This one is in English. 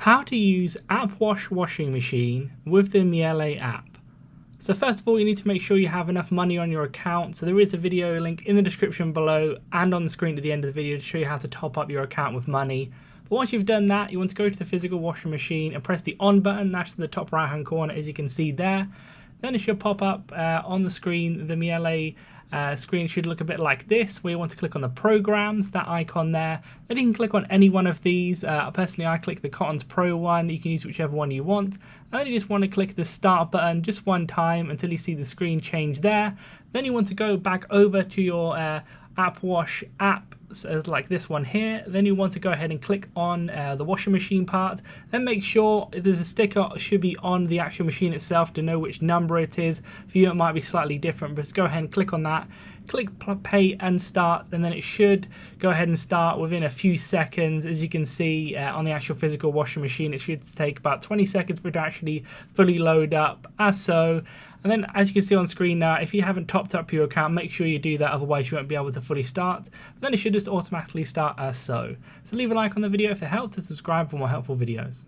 How to use appWash washing machine with the Miele app. So first of all, you need to make sure you have enough money on your account. So there is a video link in the description below and on the screen at the end of the video to show you how to top up your account with money. But once you've done that, you want to go to the physical washing machine and press the on button. That's to the top right hand corner, as you can see there. Then it should pop up on the screen. The Miele screen should look a bit like this, where you want to click on the programs, that icon there. Then you can click on any one of these. Personally, I click the Cottons Pro one. You can use whichever one you want. And then you just want to click the start button just one time until you see the screen change there. Then you want to go back over to your appWash app, so like this one here. Then you want to go ahead and click on the washing machine part. Then make sure there's a sticker should be on the actual machine itself to know which number it is. For you it might be slightly different, but just go ahead and click on that. Click pay and start, and then it should go ahead and start within a few seconds. As you can see on the actual physical washing machine, it should take about 20 seconds for it to actually fully load up, as so. And then as you can see on screen now, if you haven't topped up your account, make sure you do that, otherwise you won't be able to fully start. Then it should just automatically start as so. So leave a like on the video if it helped, and subscribe for more helpful videos.